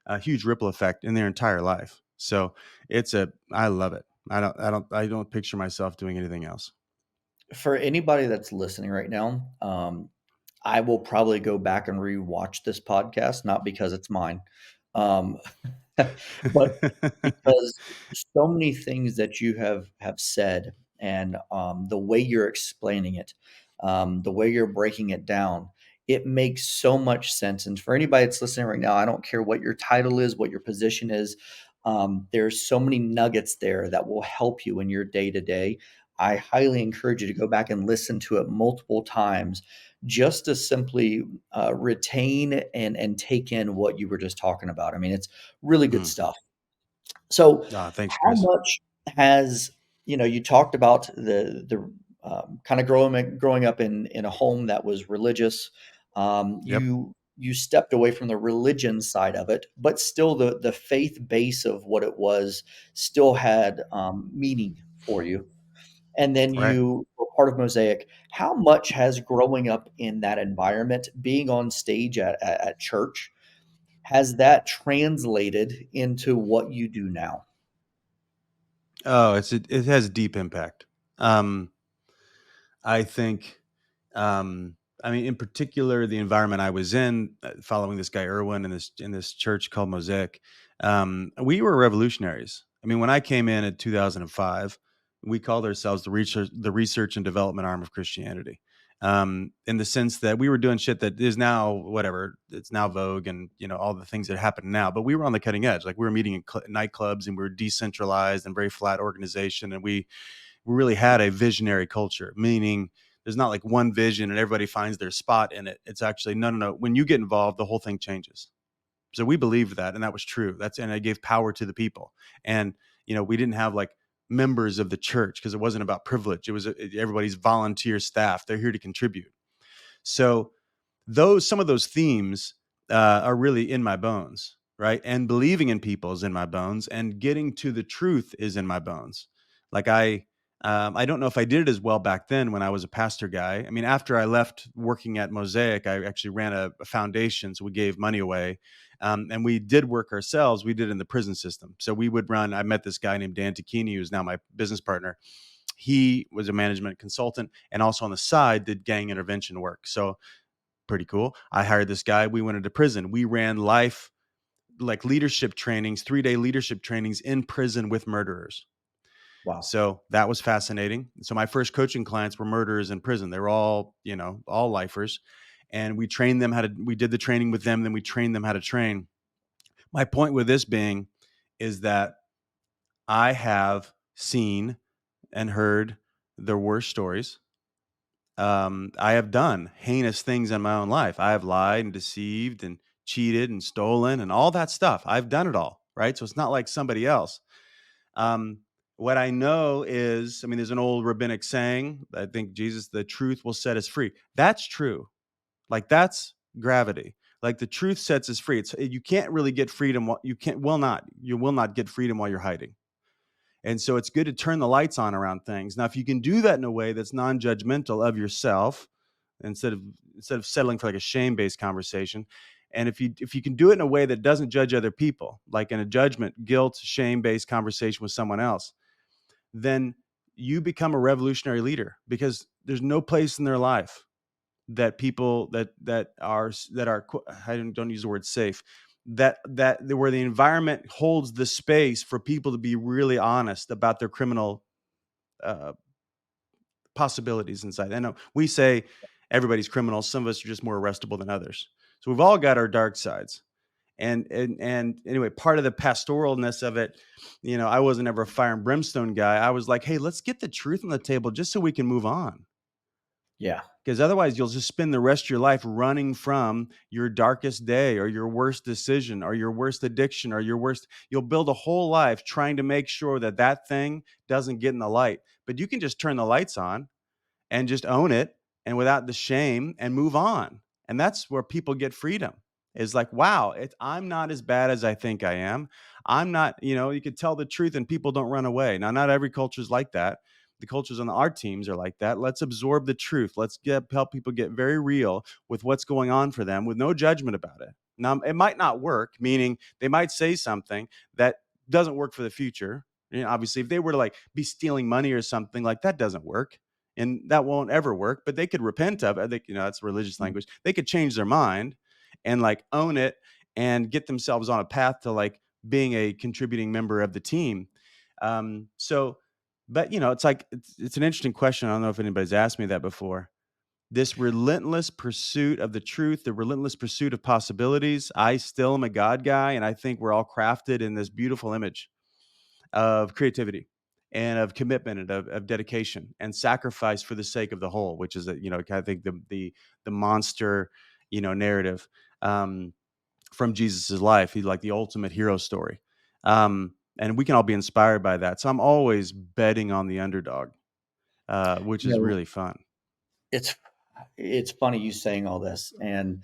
Speaker 2: a huge ripple effect in their entire life. So I love it. I don't picture myself doing anything else.
Speaker 1: For anybody that's listening right now, I will probably go back and rewatch this podcast, not because it's mine, um, but because so many things that you have said, and the way you're explaining it, the way you're breaking it down, it makes so much sense. And for anybody that's listening right now, I don't care what your title is, what your position is. There's so many nuggets there that will help you in your day to day. I highly encourage you to go back and listen to it multiple times just to simply retain and take in what you were just talking about. I mean, it's really good
Speaker 2: Mhm.
Speaker 1: stuff. So,
Speaker 2: Thanks,
Speaker 1: how
Speaker 2: Chris.
Speaker 1: much has you talked about the kind of growing up in a home that was religious.
Speaker 2: Yep.
Speaker 1: You stepped away from the religion side of it, but still the faith base of what it was still had meaning for you. And then
Speaker 2: Right.
Speaker 1: you were part of Mosaic. How much has growing up in that environment, being on stage at church, has that translated into what you do now?
Speaker 2: Oh, it has deep impact. Um, I think, I mean, in particular, the environment I was in, following this guy Irwin in this church called Mosaic, we were revolutionaries. I mean, when I came in 2005, we called ourselves the research and development arm of Christianity. In the sense that we were doing shit that is now whatever, it's now vogue, and all the things that happen now. But we were on the cutting edge. Like, we were meeting in nightclubs, and we were decentralized and very flat organization, and we really had a visionary culture, meaning there's not like one vision and everybody finds their spot in it. It's actually, no, no, no. When you get involved, the whole thing changes. So we believed that, and that was true. And I gave power to the people. And, we didn't have like members of the church because it wasn't about privilege. It was everybody's volunteer staff. They're here to contribute. So some of those themes are really in my bones, right? And believing in people is in my bones, and getting to the truth is in my bones. Like, I don't know if I did it as well back then when I was a pastor guy. I mean, after I left working at Mosaic, I actually ran a foundation, so we gave money away, and we did work ourselves. We did it in the prison system, so we would run. I met this guy named Dan Tacchini, who's now my business partner. He was a management consultant, and also on the side did gang intervention work. So pretty cool. I hired this guy. We went into prison. We ran like leadership trainings, 3-day leadership trainings in prison with murderers.
Speaker 1: Wow.
Speaker 2: So that was fascinating. So my first coaching clients were murderers in prison. They were all lifers. And we did the training with them. Then we trained them how to train. My point with this being is that I have seen and heard the worst stories. I have done heinous things in my own life. I have lied and deceived and cheated and stolen and all that stuff. I've done it all, right? So it's not like somebody else. Um, what I know is, I mean, there's an old rabbinic saying, I think Jesus, the truth will set us free. That's true. Like, that's gravity. Like, the truth sets us free. You can't really get freedom. You will not get freedom while you're hiding. And so it's good to turn the lights on around things. Now, if you can do that in a way that's non-judgmental of yourself, instead of settling for like a shame-based conversation, and if you can do it in a way that doesn't judge other people, like in a judgment, guilt, shame-based conversation with someone else, then you become a revolutionary leader, because there's no place in their life that people that are I don't use the word safe, that where the environment holds the space for people to be really honest about their criminal uh, possibilities inside. I know we say everybody's criminal. Some of us are just more arrestable than others. So we've all got our dark sides. And anyway, part of the pastoralness of it, I wasn't ever a fire and brimstone guy. I was like, hey, let's get the truth on the table just so we can move on.
Speaker 1: Yeah.
Speaker 2: Because otherwise, you'll just spend the rest of your life running from your darkest day or your worst decision or your worst addiction or you'll build a whole life trying to make sure that that thing doesn't get in the light. But you can just turn the lights on and just own it and without the shame and move on. And that's where people get freedom. Is like, wow, I'm not as bad as I think I am. I'm not, you could tell the truth and people don't run away. Now, not every culture is like that. The cultures on our teams are like that. Let's absorb the truth. Let's help people get very real with what's going on for them with no judgment about it. Now, it might not work, meaning they might say something that doesn't work for the future. Obviously, if they were to like be stealing money or something, like that doesn't work and that won't ever work, but they could repent of it. I think, that's religious
Speaker 1: Mm.
Speaker 2: language. They could change their mind and like own it and get themselves on a path to like being a contributing member of the team. So, but it's like, it's an interesting question. I don't know if anybody's asked me that before. This relentless pursuit of the truth, the relentless pursuit of possibilities. I still am a God guy, and I think we're all crafted in this beautiful image of creativity and of commitment and of dedication and sacrifice for the sake of the whole, which is I think the monster, narrative from Jesus's life. He's like the ultimate hero story. And we can all be inspired by that. So I'm always betting on the underdog, which
Speaker 1: You
Speaker 2: is
Speaker 1: know,
Speaker 2: really fun.
Speaker 1: it's it's funny you saying all this, and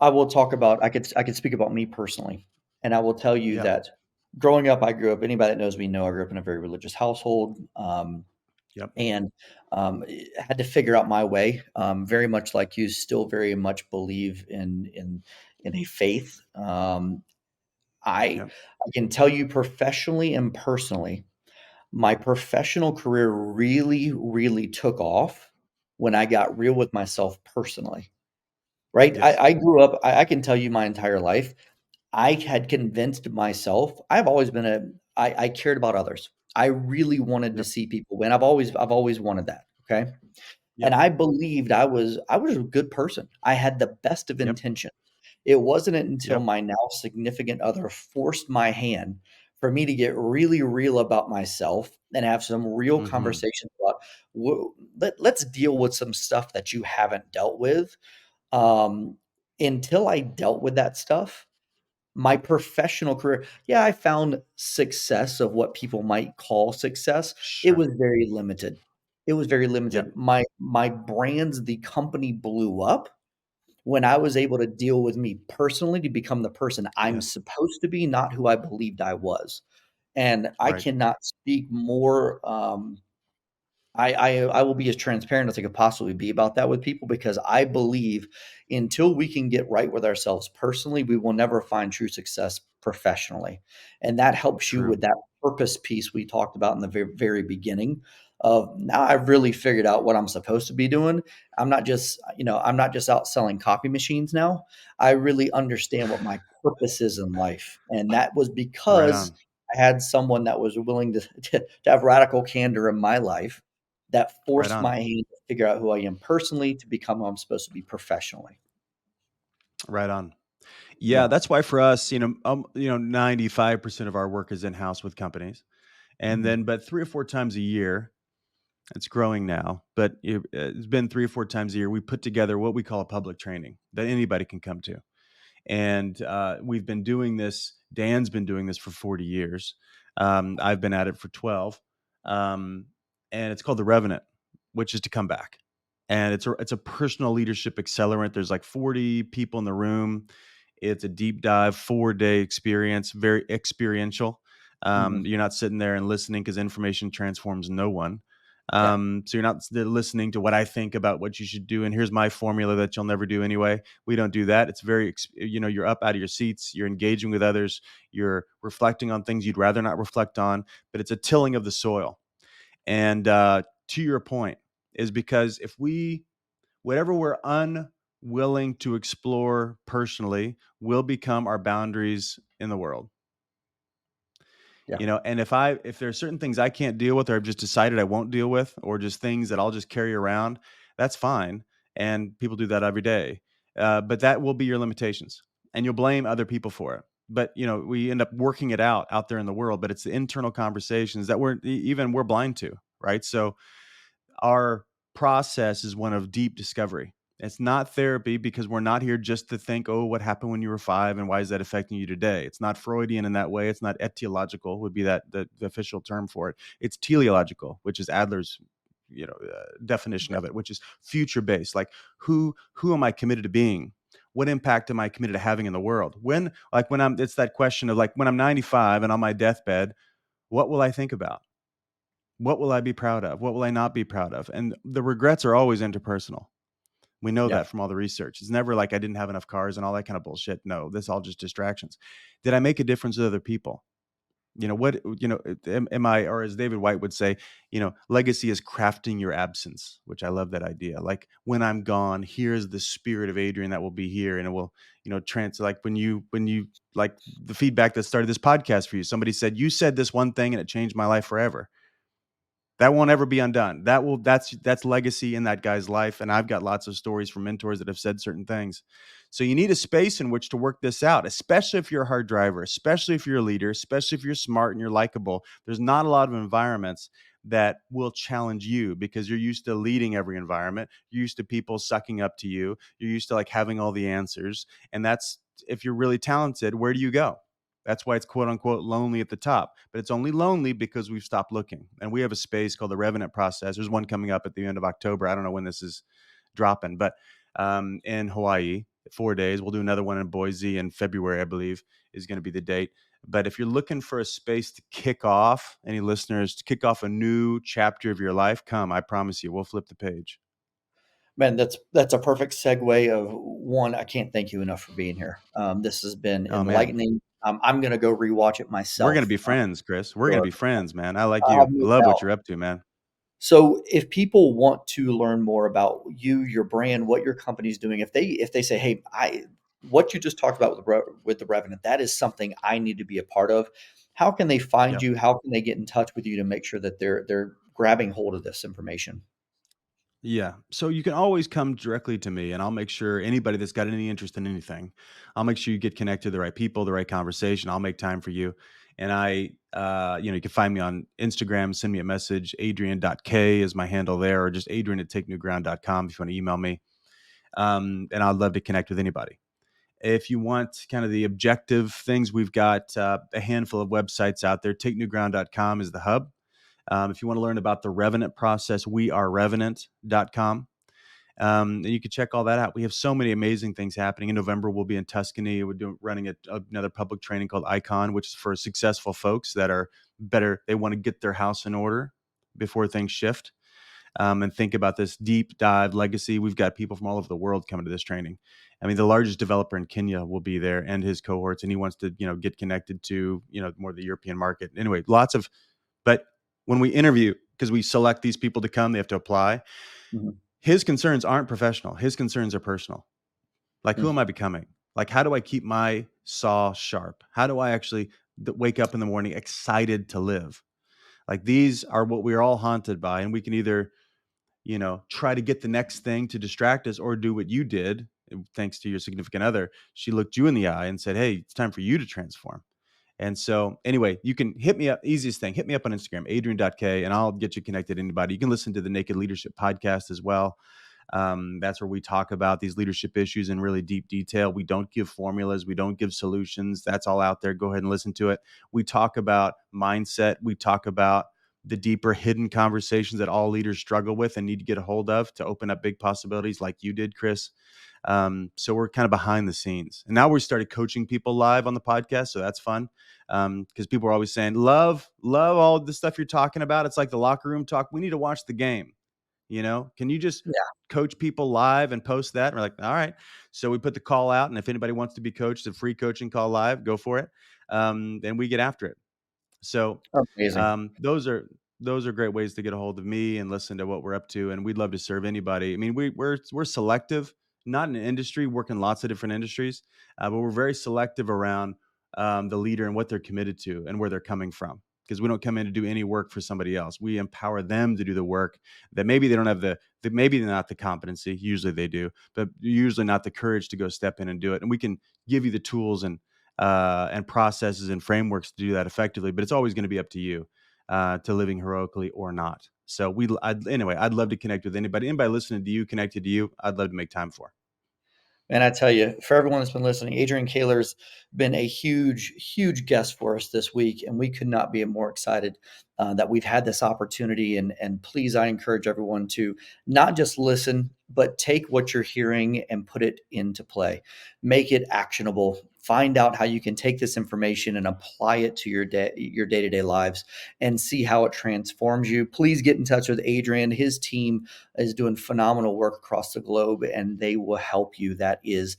Speaker 1: I will talk about I could speak about me personally, and I will tell you
Speaker 2: Yep.
Speaker 1: that growing up, I grew up. Anybody that knows me know I grew up in a very religious household,
Speaker 2: Yep.
Speaker 1: and had to figure out my way. Very much like you, still very much believe in a faith. I
Speaker 2: Yep.
Speaker 1: I can tell you professionally and personally, my professional career really, really took off when I got real with myself personally. Right? I,
Speaker 2: Yes.
Speaker 1: I grew up. I can tell you my entire life. I had convinced myself. I've always been a. I cared about others. I really wanted to
Speaker 2: Yep.
Speaker 1: see people win. I've always wanted that. Okay. And
Speaker 2: Yep.
Speaker 1: I believed I was a good person. I had the best of
Speaker 2: Yep.
Speaker 1: intention. It wasn't until
Speaker 2: Yep.
Speaker 1: my now significant other forced my hand for me to get really real about myself and have some real
Speaker 2: Hmm.
Speaker 1: conversations about let's deal with some stuff that you haven't dealt with. Um, until I dealt with that stuff, my professional career, yeah, I found success of what people might call success. It
Speaker 2: Sure.
Speaker 1: was very limited. It was very limited.
Speaker 2: Yep.
Speaker 1: My brands, the company blew up when I was able to deal with me personally to become the person I'm
Speaker 2: Yes.
Speaker 1: supposed to be, not who I believed I was. And I
Speaker 2: Right.
Speaker 1: cannot speak more, I will be as transparent as I could possibly be about that with people because I believe until we can get right with ourselves personally, we will never find true success professionally. And that helps you
Speaker 2: True.
Speaker 1: with that purpose piece we talked about in the very beginning of now I've really figured out what I'm supposed to be doing. I'm not just out selling copy machines now. I really understand what my purpose is in life. And that was
Speaker 2: Right
Speaker 1: because
Speaker 2: on.
Speaker 1: I had someone that was willing to, to have radical candor in my life that
Speaker 2: Right
Speaker 1: forced
Speaker 2: on.
Speaker 1: my hand to figure out who I am personally to become who I'm supposed to be professionally.
Speaker 2: Right on. Yeah,
Speaker 1: Yeah.
Speaker 2: that's why for us, 95% of our work is in house with companies, and
Speaker 1: Mhm.
Speaker 2: then but 3 or 4 times a year, it's growing now, but it's been 3 or 4 times a year. We put together what we call a public training that anybody can come to, and we've been doing this. Dan's been doing this for 40 years. I've been at it for 12, um, and it's called the Revenant, which is to come back. And it's a personal leadership accelerant. There's like 40 people in the room. It's a deep dive 4-day experience, very experiential.
Speaker 1: Mhm.
Speaker 2: You're not sitting there and listening because information transforms no one.
Speaker 1: Yeah.
Speaker 2: So you're not listening to what I think about what you should do. And here's my formula that you'll never do anyway. We don't do that. It's very, you're up out of your seats. You're engaging with others. You're reflecting on things you'd rather not reflect on. But it's a tilling of the soil. And to your point, is because if whatever we're unwilling to explore personally will become our boundaries in the world.
Speaker 1: Yeah.
Speaker 2: And if there's certain things I can't deal with or I've just decided I won't deal with, or just things that I'll just carry around, that's fine. And people do that every day. But that will be your limitations. and you'll blame other people for it. But we end up working it out there in the world. But it's the internal conversations that we're blind to, right? So our process is one of deep discovery. It's not therapy, because we're not here just to think, oh, what happened when you were 5 and why is that affecting you today? It's not Freudian in that way. It's not etiological, would be that the official term for it. It's teleological, which is Adler's definition of it, which is future based. Like who am I committed to being? What impact am I committed to having in the world? It's that question of like, when I'm 95 and on my deathbed, what will I think about? What will I be proud of? What will I not be proud of? And the regrets are always interpersonal. We know
Speaker 1: Yeah.
Speaker 2: that from all the research. It's never like I didn't have enough cars and all that kind of bullshit. No, this is all just distractions. Did I make a difference with other people? Am I, or as David White would say, legacy is crafting your absence, which I love that idea. Like, when I'm gone, here's the spirit of Adrian that will be here. And it will, like when you like the feedback that started this podcast for you, somebody said, you said this one thing and it changed my life forever. That won't ever be undone. That's legacy in that guy's life. And I've got lots of stories from mentors that have said certain things. So you need a space in which to work this out, especially if you're a hard driver, especially if you're a leader, especially if you're smart and you're likable. There's not a lot of environments that will challenge you, because you're used to leading every environment. You're used to people sucking up to you. You're used to like having all the answers. And that's, if you're really talented, where do you go? That's why it's quote unquote lonely at the top, but it's only lonely because we've stopped looking. And we have a space called the Revenant Process. There's one coming up at the end of October. I don't know when this is dropping, but in Hawaii, 4 days. We'll do another one in Boise in February, I believe, is going to be the date. But if you're looking for a space to kick off, any listeners, to kick off a new chapter of your life, come. I promise you, we'll flip the page.
Speaker 1: Man, that's a perfect segue of one. I can't thank you enough for being here. This has been
Speaker 2: Oh, man.
Speaker 1: enlightening. I'm going to go rewatch it
Speaker 2: We're going to
Speaker 1: myself.
Speaker 2: be friends, Chris. We're going to
Speaker 1: So
Speaker 2: be friends, man. I like
Speaker 1: I have
Speaker 2: you. I
Speaker 1: no
Speaker 2: love
Speaker 1: doubt.
Speaker 2: what you're up to, man.
Speaker 1: So if people want to learn more about you, your brand, what your company's doing, if they say, "Hey, I what you just talked about with the Revenant, that is something I need to be a part of." How can they find
Speaker 2: Yep.
Speaker 1: you? How can they get in touch with you to make sure that they're grabbing hold of this information?
Speaker 2: Yeah. So you can always come directly to me, and I'll make sure anybody that's got any interest in anything, I'll make sure you get connected to the right people, the right conversation. I'll make time for you. And you can find me on Instagram, send me a message. Adrian.k is my handle there, or just Adrian at takenewground.com if you want to email me. And I'd love to connect with anybody. If you want kind of the objective things, we've got a handful of websites out there. Takenewground.com is the hub. If you want to learn about the Revenant process, we are revenant.com. And you can check all that out. We have so many amazing things happening. In November, we'll be in Tuscany. We're running another public training called Icon, which is for successful folks that are better. They want to get their house in order before things shift, and think about this deep dive legacy. We've got people from all over the world coming to this training. I mean, the largest developer in Kenya will be there and his cohorts, and he wants to, get connected to, more of the European market. Anyway, but when we interview, because we select these people to come, they have to apply.
Speaker 1: Mhm.
Speaker 2: His concerns aren't professional. His concerns are personal. Like, who am I becoming? Like, how do I keep my saw sharp? How do I actually wake up in the morning excited to live? Like, these are what we're all haunted by. And we can either, try to get the next thing to distract us, or do what you did. Thanks to your significant other, she looked you in the eye and said, hey, it's time for you to transform. And so anyway, you can hit me up. Easiest thing, hit me up on Instagram, Adrian.k, and I'll get you connected to anybody. You can listen to the Naked Leadership podcast as well. That's where we talk about these leadership issues in really deep detail. We don't give formulas. We don't give solutions. That's all out there. Go ahead and listen to it. We talk about mindset. We talk about the deeper hidden conversations that all leaders struggle with and need to get a hold of to open up big possibilities, like you did, Chris. So we're kind of behind the scenes. And now we started coaching people live on the podcast. So that's fun. Because people are always saying, love all the stuff you're talking about. It's like the locker room talk. We need to watch the game. Can you just
Speaker 1: Yeah.
Speaker 2: coach people live and post that? And we're like, all right. So we put the call out. And if anybody wants to be coached, a free coaching call live, go for it. Then we get after it. So
Speaker 1: Amazing.
Speaker 2: those are great ways to get a hold of me and listen to what we're up to. And we'd love to serve anybody. I mean, we're selective, not in an industry, work in lots of different industries, but we're very selective around the leader and what they're committed to and where they're coming from. because we don't come in to do any work for somebody else. We empower them to do the work that maybe they don't have maybe they're not the competency. Usually they do, but usually not the courage to go step in and do it. And we can give you the tools and processes and frameworks to do that effectively. But it's always going to be up to you to living heroically or not. So anyway, I'd love to connect with anybody. Anybody listening to you, connected to you, I'd love to make time for.
Speaker 1: And I tell you, for everyone that's been listening, Adrian Koehler's been a huge, huge guest for us this week, and we could not be more excited that we've had this opportunity. And please, I encourage everyone to not just listen, but take what you're hearing and put it into play. Make it actionable. Find out how you can take this information and apply it to your day-to-day lives and see how it transforms you. Please get in touch with Adrian. His team is doing phenomenal work across the globe, and they will help you. That is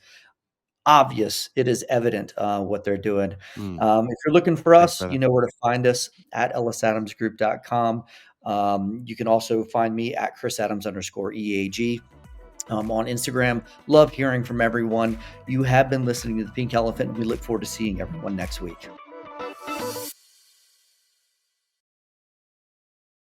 Speaker 1: obvious. It is evident what they're doing.
Speaker 2: Mm,
Speaker 1: If you're looking for
Speaker 2: thanks,
Speaker 1: us, you
Speaker 2: brother.
Speaker 1: know where to find us at ellisadamsgroup.com. You can also find me at @ChrisAdams_EAG. On Instagram. Love hearing from everyone. You have been listening to The Pink Elephant, and we look forward to seeing everyone next week.